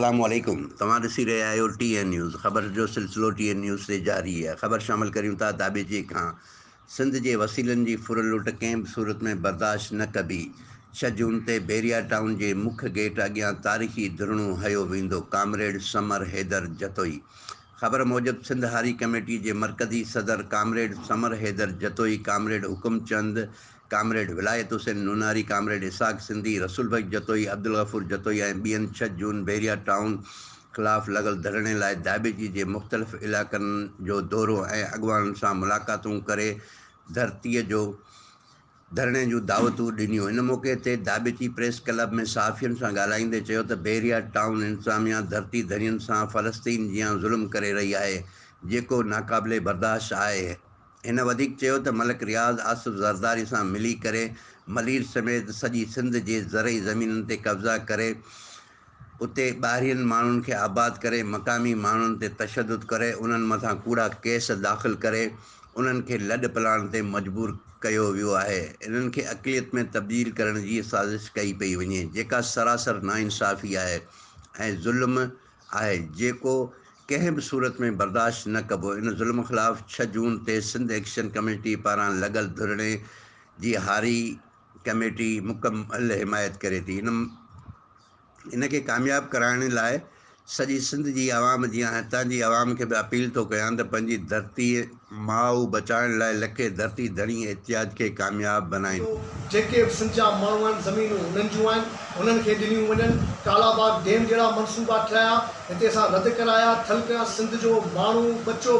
अस्सलाम वालेकुम। तव्हां ॾिसी रहिया आहियो TN न्यूज़। ख़बर जो सिलसिलो TN न्यूज़ से जारी है। ख़बर शामिल करियूं था दाबेची खां। सिंध जे वसीलनि जी फुर लुट कंहिं बि सूरत में बर्दाश्त न कबी। 6 जून ते बैरिया टाउन जे मुख्य गेट अॻियां तारीख़ी धरणो हयो वेंदो। कामरेड समर हैदर जतोई। ख़बर मूजिब सिंध हारी कमेटी जे मरकज़ी सदर comrade Samar Haider Jatoi, comrade Hukumchand, comrade Wilayat Hussain Noonari, comrade Ishaq Sindhi, Rasool Bhai Jatoi, Abdul Ghafoor Jatoi ऐं ॿियनि 6 जून बैरिया टाउन ख़िलाफ़ लॻल धरणे लाइ दाबेची जे मुख़्तलिफ़ इलाइक़नि जो दौरो ऐं अॻवाननि सां मुलाक़ातूं करे धरणे जूं दावतूं ॾिनियूं। इन मौक़े ते दाबेची प्रेस क्लब में सहाफ़ियुनि सां ॻाल्हाईंदे चयो त बैरिया टाउन इंतिज़ामिया धरती धरियुनि सां फ़लस्तीन जियां ज़ुल्म करे रही आहे, जेको नाक़ाबिले बर्दाश्त आहे। हिन वधीक चयो त मलिक रियाज़ आसिफ ज़रदारी सां मिली करे मलीर समेत सॼी सिंध जे ज़रई ज़मीननि ते कब्ज़ा करे उते ॿाहिरियुनि माण्हुनि खे आबाद करे मक़ामी माण्हुनि ते तशदुद करे उन्हनि मथां कूड़ा केस दाख़िल करे उन्हनि खे लॾ पलाण ते मजबूर कयो वियो आहे। इन्हनि खे अक़लियत में तब्दील करण जी साज़िश कई पई वञे, जेका सरासर नाइंसाफ़ी आहे ऐं ज़ुल्म आहे, जेको कंहिं बि सूरत में बर्दाश्त न कबो। इन ज़ुल्म ख़िलाफ़ 6 जून ते सिंध एक्शन कमेटी पारां लॻल धरणे जी हारी कमेटी मुकमल हिमायत करे थी। इनखे कामयाबु कराइण लाइ सॼी सिंध जी आवाम जीअं हितां जी आवाम खे बि अपील थो कयां त पंहिंजी धरती माउ बचाइण लाइ लखे धरती धणी एहतियाज खे कामयाबु बनाइनि। जेके बि सिंध जा माण्हू आहिनि, ज़मीनूं उन्हनि जूं आहिनि, उन्हनि खे ॾिनियूं वञनि। कालाबाग डैम जहिड़ा मनसूबा ठाहिया, हिते असां रद्द कराया। थल कया सिंध जो माण्हू बचो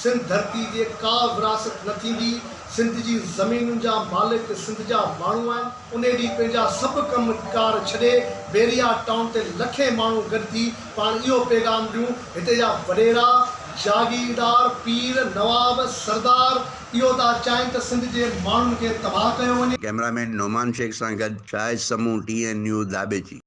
सिंध धरती जे का विरासत न थींदी। सिंध जी ज़मीनुनि जा मालिक सिंध जा माण्हू आहिनि। उन ॾींहुं पंहिंजा सभु कमकार छॾे बैरिया टाउन ते लखे माण्हू गॾिजी पाण इहो पैगाम ॾियूं, हिते जा वॾेरा, जागीरदार, पीर, नवाब, सरदार इहो था चाहिनि त सिंध जे माण्हुनि खे तबाह कयो वञे। कैमरामैन नोमान शेख सां गॾु शाहिद समूह TN न्यूज़ दाबेची।